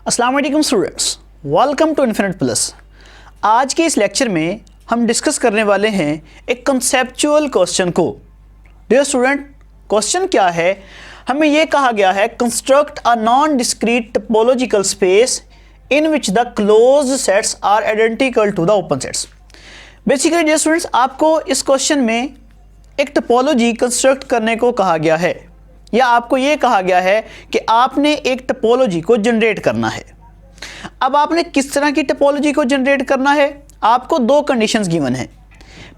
अस्सलाम वालेकुम students, welcome to Infinite Plus. आज के इस लेक्चर में हम डिस्कस करने वाले हैं एक कंसेप्चुअल क्वेश्चन को। डियर स्टूडेंट, क्वेश्चन क्या है? हमें यह कहा गया है construct a non discrete topological space in which the closed sets are identical to the open sets. Basically dear students, आपको इस क्वेश्चन में एक टोपोलॉजी कंस्ट्रक्ट करने को कहा गया है, या आपको यह कहा गया है कि आपने एक टोपोलॉजी को जनरेट करना है। अब आपने किस तरह की टोपोलॉजी को जनरेट करना है? आपको दो कंडीशंस गिवन हैं।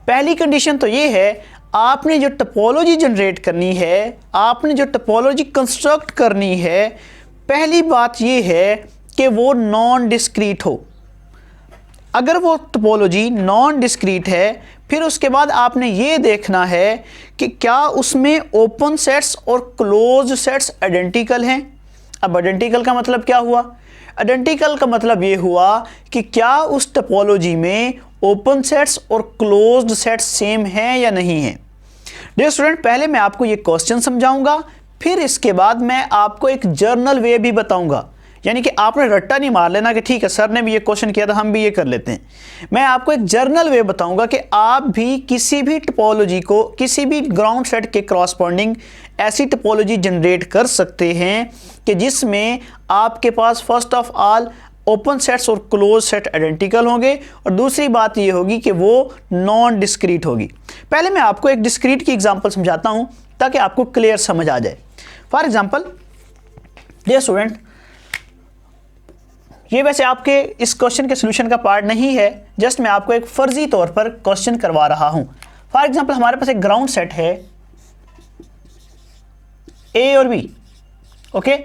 पहली कंडीशन तो ये है, आपने जो टोपोलॉजी जनरेट करनी है, आपने जो टोपोलॉजी कंस्ट्रक्ट करनी है, पहली बात ये है कि वो नॉन डिस्क्रीट हो। अगर वो टोपोलॉजी नॉन डिस्क्रीट है, फिर उसके बाद आपने ये देखना है कि क्या उसमें ओपन सेट्स और क्लोज सेट्स आइडेंटिकल हैं। अब आइडेंटिकल का मतलब क्या हुआ? आइडेंटिकल का मतलब ये हुआ कि क्या उस टोपोलॉजी में ओपन सेट्स और क्लोज्ड सेट्स सेम हैं या नहीं हैं। डियर स्टूडेंट, पहले मैं आपको ये क्वेश्चन समझाऊंगा, फिर इसके बाद मैं आपको एक जर्नल वे भी बताऊंगा। यानी कि आपने रट्टा नहीं मार लेना कि ठीक है सर ने भी ये क्वेश्चन किया था, हम भी ये कर लेते हैं। मैं आपको एक जर्नल वे बताऊंगा कि आप भी किसी भी टोपोलॉजी को, किसी भी ग्राउंड सेट के क्रॉसपोंडिंग ऐसी टोपोलॉजी जनरेट कर सकते हैं कि जिसमें आपके पास first of all open sets और क्लोज सेट आइडेंटिकल होंगे, और दूसरी बात ये होगी कि वो नॉन डिस्क्रीट होगी। पहले मैं आपको एक डिस्क्रीट की एग्जांपल समझाता हूं ताकि आपको क्लियर समझ आ जाए। फॉर एग्जांपल डियर स्टूडेंट, ये वैसे आपके इस क्वेश्चन के सोल्यूशन का पार्ट नहीं है, जस्ट मैं आपको एक फर्जी तौर पर क्वेश्चन करवा रहा हूं। फॉर एग्जांपल हमारे पास एक ग्राउंड सेट है ए और बी, ओके।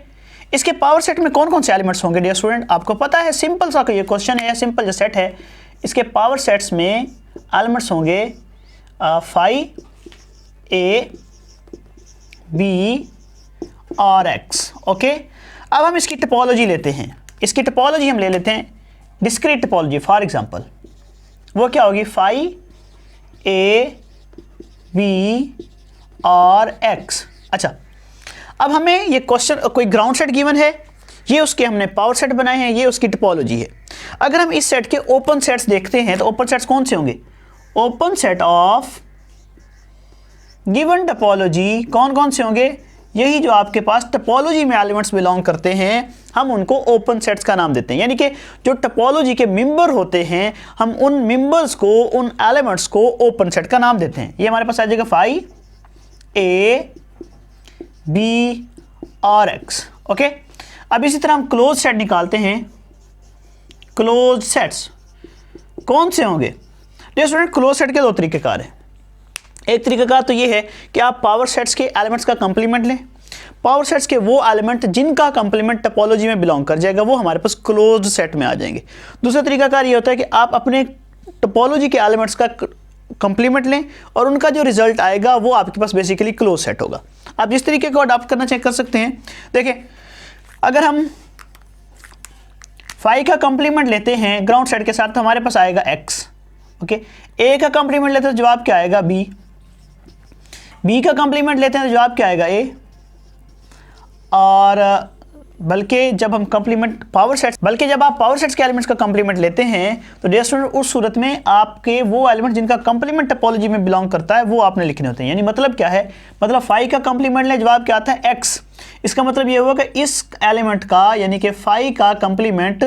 इसके पावर सेट में कौन कौन से एलिमेंट्स होंगे डियर स्टूडेंट? आपको पता है, सिंपल सा ये क्वेश्चन है, सिंपल जो सेट है। इसके पावर सेट्स में एलिमेंट्स होंगे फाई ए बी और एक्स, ओके। अब हम इसकी टोपोलॉजी लेते हैं। इसकी टोपोलॉजी हम ले लेते हैं डिस्क्रीट टोपोलॉजी। फॉर एग्जांपल वो क्या होगी? फाई ए बी और एक्स। अच्छा, अब हमें ये क्वेश्चन, कोई ग्राउंड सेट गिवन है, ये उसके हमने पावर सेट बनाए हैं, ये उसकी टोपोलॉजी है। अगर हम इस सेट के ओपन सेट्स देखते हैं तो ओपन सेट्स कौन से होंगे? Open set of given topology कौन कौन से होंगे? यही जो आपके पास टोपोलॉजी में एलिमेंट्स बिलोंग करते हैं, हम उनको ओपन सेट्स का नाम देते हैं। यानी कि जो टोपोलॉजी के मेंबर होते हैं, हम उन मेंबर्स को, उन एलिमेंट्स को ओपन सेट का नाम देते हैं। ये हमारे पास आ जाएगा फाई ए बी और एक्स, ओके। अब इसी तरह हम क्लोज सेट निकालते हैं। क्लोज सेट्स कौन से होंगे? डियर स्टूडेंट, क्लोज सेट के दो तरीकेकार हैं। एक तरीकाकार तो ये है कि आप पावर सेट्स के एलिमेंट्स का कंप्लीमेंट लें। पावर सेट्स के वो एलिमेंट जिनका कंप्लीमेंट टोपोलॉजी में बिलोंग कर जाएगा, वो हमारे पास क्लोज्ड सेट में आ जाएंगे। दूसरा तरीकाकार ये होता है कि आप अपने टोपोलॉजी के एलिमेंट्स का कंप्लीमेंट लें और उनका जो रिजल्ट आएगा वो आपके पास बेसिकली क्लोज सेट होगा। आप जिस तरीके को अडॉप्ट करना चाहिए कर सकते हैं। देखिए, अगर हम फाई का कंप्लीमेंट लेते हैं ग्राउंड सेट के साथ तो हमारे पास आएगा एक्स, ओके। ए का कंप्लीमेंट लेते हैं तो जवाब क्या आएगा? बी। बी का कंप्लीमेंट लेते हैं तो जवाब क्या आएगा? ए। और बल्कि जब हम कंप्लीमेंट पावर सेट्स, बल्कि जब आप पावर सेट्स के एलिमेंट्स का कंप्लीमेंट लेते हैं तो डियर स्टूडेंट उस सूरत में आपके वो एलिमेंट जिनका कंप्लीमेंट टोपोलॉजी में बिलोंग करता है वो आपने लिखने होते हैं। यानी मतलब क्या है? मतलब फाई का कंप्लीमेंट ले, जवाब क्या आता है? एक्स। इसका मतलब ये हुआ कि इस एलिमेंट का, यानी कि फाई का कंप्लीमेंट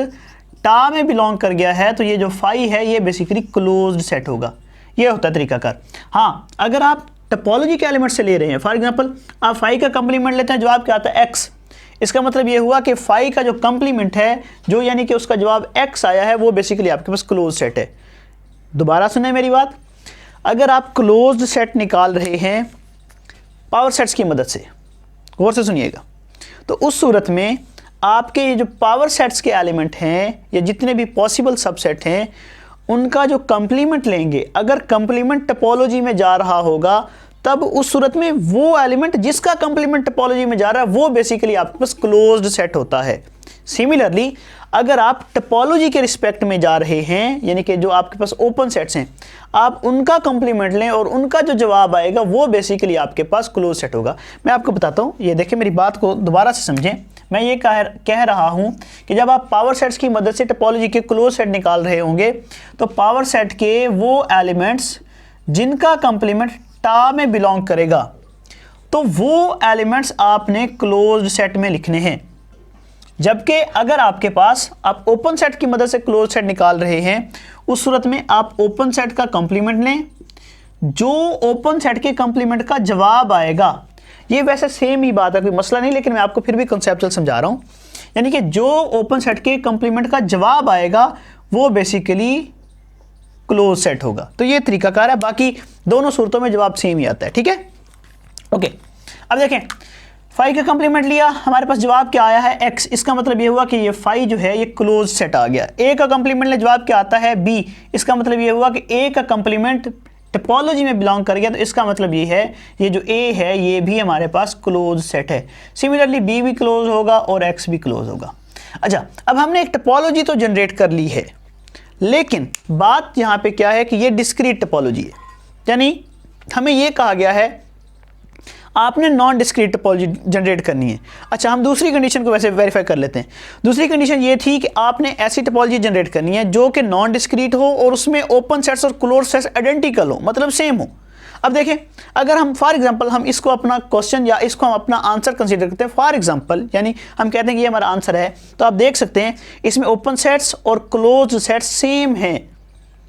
टा में बिलोंग कर गया है, तो ये जो फाई है ये बेसिकली क्लोज्ड सेट होगा। ये होता है तरीकाकार। हाँ, अगर आप टोपोलॉजी के एलिमेंट से ले रहे हैं, फॉर एग्जांपल आप फाई का कंप्लीमेंट लेते हैं, जवाब क्या आता है? एक्स। इसका मतलब ये हुआ कि फाई का जो कंप्लीमेंट है, जो यानी कि उसका जवाब एक्स आया है, वो बेसिकली आपके पास क्लोज सेट है। दोबारा सुने मेरी बात, अगर आप क्लोज्ड सेट निकाल रहे हैं पावर सेट्स की मदद से, गौर से सुनिएगा, तो उस सूरत में आपके ये जो पावर सेट्स के एलिमेंट हैं या जितने भी पॉसिबल सबसेट हैं, उनका जो कंप्लीमेंट लेंगे, अगर कंप्लीमेंट टोपोलॉजी में जा रहा होगा, तब उस सूरत में वो एलिमेंट जिसका कंप्लीमेंट टोपोलॉजी में जा रहा है वो बेसिकली आपके पास क्लोज्ड सेट होता है। सिमिलरली अगर आप टोपोलॉजी के रिस्पेक्ट में जा रहे हैं, यानी कि जो आपके पास ओपन सेट्स हैं, आप उनका कंप्लीमेंट लें और उनका जो जवाब आएगा वो बेसिकली आपके पास क्लोज सेट होगा। मैं आपको बताता हूँ, ये देखें, मेरी बात को दोबारा से समझें। मैं ये कह रहा हूँ कि जब आप पावर सेट्स की मदद से टोपोलॉजी के क्लोज सेट निकाल रहे होंगे तो पावर सेट के वो एलिमेंट्स जिनका कंप्लीमेंट टा में बिलोंग करेगा तो वो एलिमेंट्स आपने क्लोज्ड सेट में लिखने हैं। जबकि अगर आपके पास आप ओपन सेट की मदद से क्लोज सेट निकाल रहे हैं उस सूरत में आप ओपन सेट का कंप्लीमेंट लें, जो ओपन सेट के कंप्लीमेंट का जवाब आएगा, ये वैसे सेम ही बात है, कोई मसला नहीं, लेकिन मैं आपको फिर भी कॉन्सेप्चुअल समझा रहा हूँ। यानी कि जो ओपन सेट के कंप्लीमेंट का जवाब आएगा वो बेसिकली क्लोज सेट होगा। तो ये तरीकाकार है, बाकी दोनों सूरतों में जवाब सेम ही आता है। ठीक है, ओके। अब देखें, फाई का कंप्लीमेंट लिया, हमारे पास जवाब क्या आया है x। इसका मतलब ये हुआ कि ये फाई जो है ये क्लोज सेट आ गया। a का कंप्लीमेंट ले जवाब क्या आता है b। इसका मतलब ये हुआ कि a का कंप्लीमेंट टोपोलॉजी में बिलोंग कर गया, तो इसका मतलब ये है ये जो a है ये भी हमारे पास क्लोज सेट है। सिमिलरली b भी क्लोज होगा और x भी क्लोज होगा। अच्छा, अब हमने एक टोपोलॉजी तो जनरेट कर ली है, लेकिन बात यहाँ पे क्या है कि ये डिस्क्रीट टोपोलॉजी है, यानी हमें ये कहा गया है आपने नॉन डिस्क्रीट टोपोलॉजी जनरेट करनी है। अच्छा, हम दूसरी कंडीशन को वैसे वेरीफाई कर लेते हैं। दूसरी कंडीशन ये थी कि आपने ऐसी टोपोलॉजी जनरेट करनी है जो कि नॉन डिस्क्रीट हो और उसमें ओपन सेट्स और क्लोज सेट्स आइडेंटिकल हो, मतलब सेम हो। अब देखें, अगर हम फॉर एग्जांपल हम इसको अपना क्वेश्चन या इसको हम अपना आंसर कंसीडर करते हैं, फॉर एग्जांपल यानी हम कहते हैं कि ये हमारा आंसर है, तो आप देख सकते हैं इसमें ओपन सेट्स और क्लोज सेट्स सेम हैं,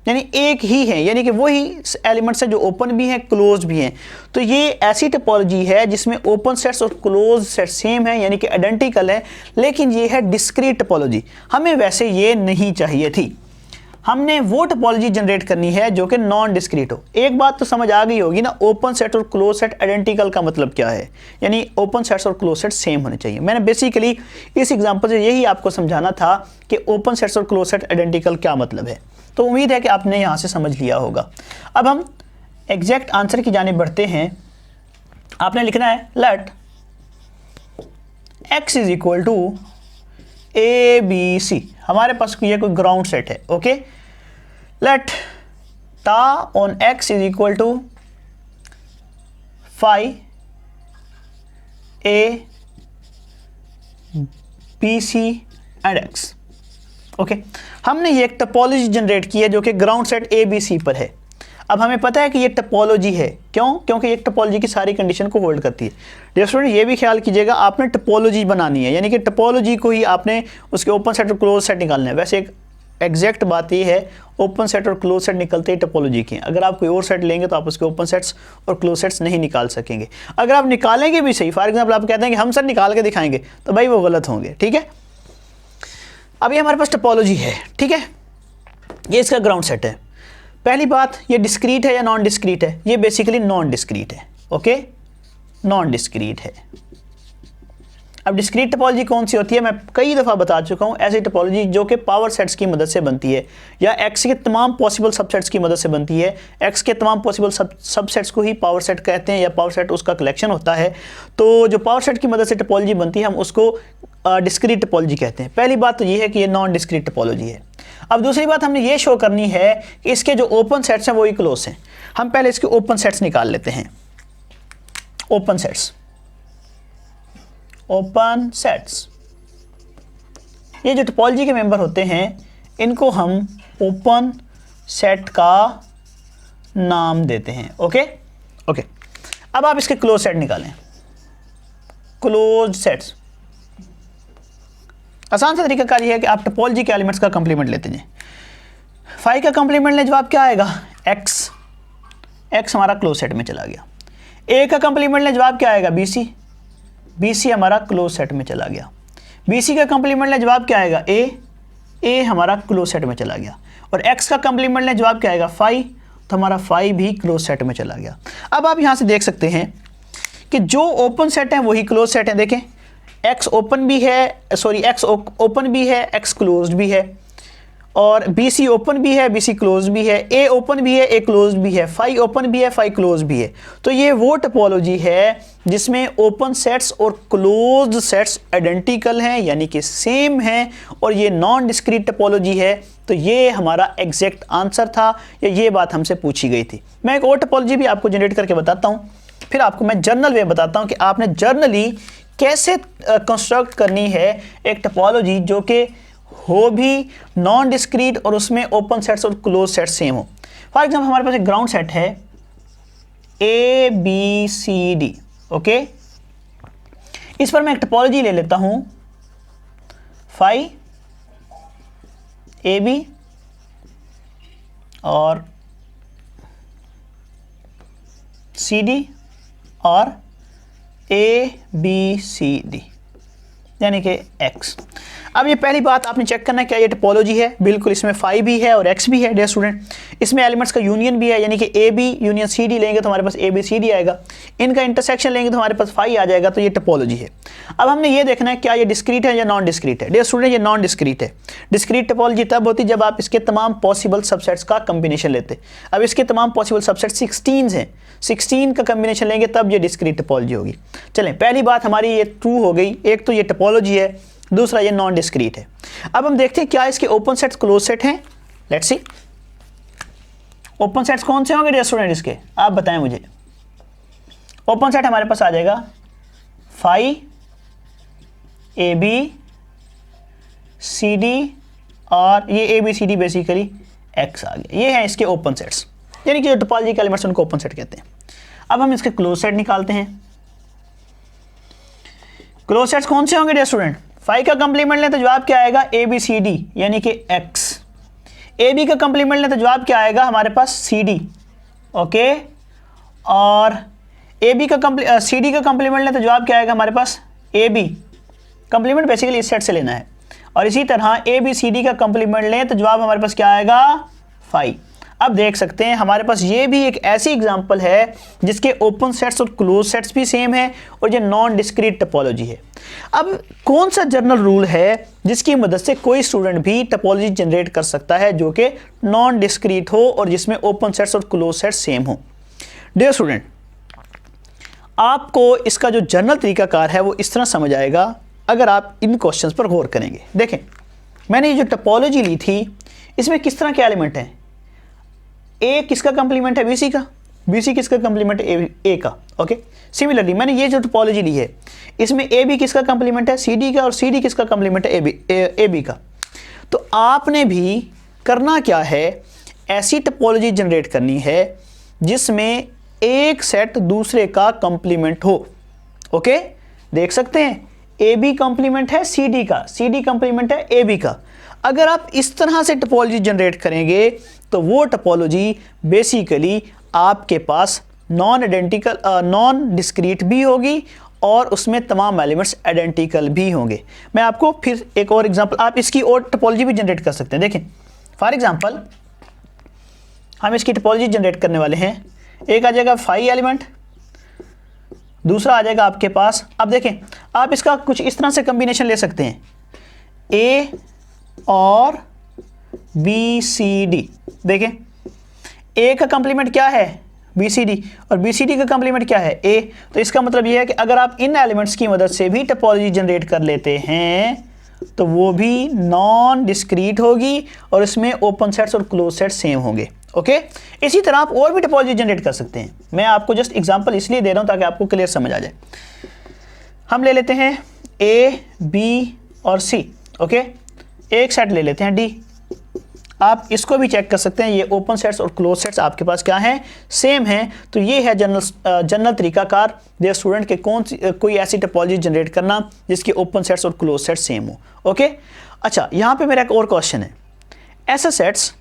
यानी एक ही है, यानी कि वही एलिमेंट्स हैं जो ओपन भी हैं क्लोज भी हैं। तो ये ऐसी टोपोलॉजी है जिसमें ओपन सेट्स और क्लोज सेट्स सेम है, यानी कि आइडेंटिकल है, लेकिन ये है डिस्क्रीट टोपोलॉजी। हमें वैसे ये नहीं चाहिए थी, हमने वो टोपोलॉजी जनरेट करनी है जो कि नॉन डिस्क्रीट हो। एक बात तो समझ आ गई होगी ना, ओपन सेट और क्लोज सेट आइडेंटिकल का मतलब क्या है, यानी ओपन सेट्स और क्लोज सेट सेम होने चाहिए। मैंने बेसिकली इस एग्जांपल से यही आपको समझाना था कि ओपन सेट्स और क्लोज सेट आइडेंटिकल क्या मतलब है। तो उम्मीद है कि आपने यहाँ से समझ लिया होगा। अब हम एग्जैक्ट आंसर की जानिब बढ़ते हैं। आपने लिखना है let x is equal to ABC। हमारे पास ये कोई ग्राउंड सेट है, okay. Let tau on x is equal to phi A B C and x, okay. हमने ये एक टोपोलॉजी जनरेट की है जो कि ground set A B C पर है। अब हमें पता है कि ये टोपोलॉजी है, क्यों? क्योंकि ये टोपोलॉजी की सारी कंडीशन को होल्ड करती है। डियर स्टूडेंट, ये भी ख्याल कीजिएगा, आपने टोपोलॉजी बनानी है, यानी कि टोपोलॉजी को ही आपने उसके ओपन सेट और क्लोज सेट निकालना है। वैसे एक एग्जैक्ट बात ये है, ओपन सेट और क्लोज सेट निकलते ही टोपोलॉजी के। अगर आप कोई और सेट लेंगे तो आप उसके ओपन सेट्स और क्लोज सेट्स नहीं निकाल सकेंगे। अगर आप निकालेंगे भी सही, फॉर एग्जाम्पल आप कहते हैं कि हम सर निकाल के दिखाएंगे, तो भाई वो गलत होंगे। ठीक है, अब ये हमारे पास टोपोलॉजी है, ठीक है, ये इसका ग्राउंड सेट है। पहली बात, ये डिस्क्रीट है या नॉन डिस्क्रीट है? ये बेसिकली नॉन डिस्क्रीट है, ओके, नॉन डिस्क्रीट है। अब डिस्क्रीट टोपोलॉजी कौन सी होती है? मैं कई दफ़ा बता चुका हूँ, ऐसी टोपोलॉजी जो कि पावर सेट्स की मदद से बनती है या एक्स के तमाम पॉसिबल सबसेट्स की मदद से बनती है। एक्स के तमाम पॉसिबल सबसेट्स को ही पावर सेट कहते हैं या पावर सेट उसका कलेक्शन होता है। तो जो पावर सेट की मदद से टोपोलॉजी बनती है हम उसको डिस्क्रीट टोपोलॉजी कहते हैं। पहली बात तो ये है कि ये नॉन डिस्क्रीट टोपोलॉजी है। अब दूसरी बात हमने ये शो करनी है कि इसके जो ओपन सेट्स हैं वो ही क्लोज हैं। हम पहले इसके ओपन सेट्स निकाल लेते हैं। ओपन सेट्स, ओपन सेट्स, ये जो टोपोलॉजी के मेंबर होते हैं इनको हम ओपन सेट का नाम देते हैं, ओके ओके। अब आप इसके क्लोज सेट निकालें। क्लोज सेट्स, आसान सा तरीका कार ये है कि आप टोपोलॉजी के एलिमेंट्स का कंप्लीमेंट लेते हैं। फाई का कंप्लीमेंट ले, जवाब क्या आएगा? एक्स। एक्स हमारा क्लोज सेट में चला गया। ए का कंप्लीमेंट ले, जवाब क्या आएगा? BC। BC हमारा क्लोज सेट में चला गया। BC का कंप्लीमेंट ले, जवाब क्या आएगा? A हमारा क्लोज सेट में चला गया। और x का कंप्लीमेंट ले, जवाब क्या आएगा? फाई। तो हमारा फाई भी क्लोज सेट में चला गया। अब आप यहाँ से देख सकते हैं कि जो ओपन सेट हैं वही क्लोज सेट हैं। देखें, x ओपन भी है, सॉरी x ओपन भी है, x क्लोज्ड भी है, और BC ओपन भी है, BC क्लोज भी है, A ओपन भी है, A क्लोज भी है, फाई ओपन भी है, फाई क्लोज भी है। तो ये वो टोपोलॉजी है जिसमें ओपन सेट्स और क्लोज्ड सेट्स आइडेंटिकल हैं, यानी कि सेम हैं, और ये नॉन डिस्क्रीट टोपोलॉजी है। तो ये हमारा एग्जैक्ट आंसर था, या ये बात हमसे पूछी गई थी। मैं एक और टोपोलॉजी भी आपको जनरेट करके बताता हूँ, फिर आपको मैं जर्नल वे बताता हूँ कि आपने जर्नली कैसे कंस्ट्रक्ट करनी है एक टपोलॉजी जो कि हो भी नॉन डिस्क्रीट और उसमें ओपन सेट्स और क्लोज सेट्स सेम हो। फॉर एग्जाम्पल हमारे पास एक ग्राउंड सेट है ABCD, ओके। इस पर मैं एक टपोलॉजी ले लेता हूं phi AB और CD और ABCD यानी कि X। अब ये पहली बात आपने चेक करना है क्या ये टपोलॉजी है, बिल्कुल इसमें phi भी है और X भी है डियर स्टूडेंट। इसमें एलिमेंट्स का यूनियन भी है, यानी कि AB यूनियन CD लेंगे तो हमारे पास ABCD आएगा, इनका इंटरसेक्शन लेंगे तो हमारे पास phi आ जाएगा, तो ये टपोलॉजी है। अब हमने ये देखना है क्या ये डिस्क्रीट है या नॉन डिस्क्रीट है। डियर स्टूडेंट ये नॉन डिस्क्रीट है। डिस्क्रीट टपोलॉजी तब होती है जब आप इसके तमाम पॉसिबल सबसेट्स का कम्बिनेशन लेते। अब इसके तमाम पॉसिबल सबसेट 16 हैं, 16 का कम्बिनेशन लेंगे तब ये डिस्क्रीट टपोलॉजी होगी। चलें, पहली बात हमारी ये ट्रू हो गई, एक तो ये टपोलॉजी है, दूसरा ये नॉन डिस्क्रीट है। अब हम देखते हैं क्या इसके ओपन सेट्स क्लोज सेट हैं। लेट्स सी ओपन सेट्स कौन से होंगे डियर स्टूडेंट इसके, आप बताएं मुझे। ओपन सेट हमारे पास आ जाएगा phi AB CD और ये ABCD बेसिकली X आ गया, ये है इसके ओपन सेट्स, यानी कि जो टोपोलॉजी के एलिमेंट्स उनको ओपन सेट कहते हैं। अब हम इसके क्लोज सेट निकालते हैं। क्लोज सेट्स कौन से होंगे डियर स्टूडेंट, phi का कंप्लीमेंट लें तो जवाब क्या आएगा ABCD यानी कि X। AB का कंप्लीमेंट लें तो जवाब क्या आएगा हमारे पास CD, ओके। और AB का CD का कंप्लीमेंट लें तो जवाब क्या आएगा हमारे पास AB। कंप्लीमेंट बेसिकली इस सेट से लेना है। और इसी तरह ABCD का कंप्लीमेंट लें तो जवाब हमारे पास क्या आएगा phi। अब देख सकते हैं हमारे पास ये भी एक ऐसी एग्जांपल है जिसके ओपन सेट्स और क्लोज सेट्स भी सेम है और ये नॉन डिस्क्रीट टपोलॉजी है। अब कौन सा जनरल रूल है जिसकी मदद से कोई स्टूडेंट भी टपोलॉजी जनरेट कर सकता है जो कि नॉन डिस्क्रीट हो और जिसमें ओपन सेट्स और क्लोज सेट्स सेम हो। डियर स्टूडेंट, आपको इसका जो जनरल तरीकाकार है वो इस तरह समझ आएगा अगर आप इन क्वेश्चंस पर गौर करेंगे। देखें, मैंने ये जो टपोलॉजी ली थी इसमें किस तरह के एलिमेंट हैं। ए किसका कंप्लीमेंट है BC का, BC किसका कंप्लीमेंट है A का, ओके। सिमिलरली मैंने ये जो टोपोलॉजी ली है इसमें AB किसका कंप्लीमेंट है CD का और CD किसका कंप्लीमेंट है AB का। तो आपने भी करना क्या है, ऐसी टोपोलॉजी जनरेट करनी है जिसमें एक सेट दूसरे का कंप्लीमेंट हो, ओके। देख सकते हैं AB कंप्लीमेंट है CD का, CD कंप्लीमेंट है AB का। अगर आप इस तरह से टोपोलॉजी जनरेट करेंगे तो वो टोपोलॉजी बेसिकली आपके पास नॉन डिस्क्रीट भी होगी और उसमें तमाम एलिमेंट्स आइडेंटिकल भी होंगे। मैं आपको फिर एक और एग्जांपल, आप इसकी और टोपोलॉजी भी जनरेट कर सकते हैं। देखें, फॉर एग्जांपल हम इसकी टोपोलॉजी जनरेट करने वाले हैं। एक आ जाएगा phi एलिमेंट, दूसरा आ जाएगा आपके पास, अब देखें आप इसका कुछ इस तरह से कम्बिनेशन ले सकते हैं A और BCD। देखें A का कंप्लीमेंट क्या है BCD और BCD का कंप्लीमेंट क्या है A। तो इसका मतलब यह है कि अगर आप इन एलिमेंट्स की मदद से भी टोपोलॉजी जनरेट कर लेते हैं तो वो भी नॉन डिस्क्रीट होगी और इसमें ओपन सेट्स और क्लोज सेट्स सेम होंगे, ओके। इसी तरह आप और भी टोपोलॉजी जनरेट कर सकते हैं। मैं आपको जस्ट एग्जांपल इसलिए दे रहा हूं ताकि आपको क्लियर समझ आ जाए। हम ले लेते हैं A, B और C, ओके। एक सेट ले लेते हैं D। आप इसको भी चेक कर सकते हैं, ये ओपन सेट्स और क्लोज सेट्स आपके पास क्या हैं, सेम हैं। तो ये है जनरल तरीकाकार देयर स्टूडेंट के कोई ऐसी टोपोलॉजी जनरेट करना जिसके ओपन सेट्स और क्लोज सेट्स सेम हो, ओके। अच्छा, यहाँ पे मेरा एक और क्वेश्चन है, ऐसे सेट्स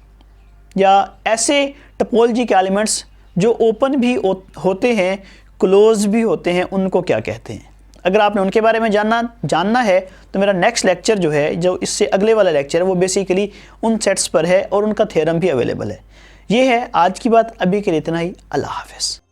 या ऐसे टोपोलॉजी के एलिमेंट्स जो ओपन भी होते हैं क्लोज भी होते हैं उनको क्या कहते हैं। अगर आपने उनके बारे में जानना है तो मेरा नेक्स्ट लेक्चर जो है, जो इससे अगले वाला लेक्चर है, वो बेसिकली उन सेट्स पर है और उनका थ्योरम भी अवेलेबल है। ये है आज की बात, अभी के लिए इतना ही। अल्लाह हाफ़िज़।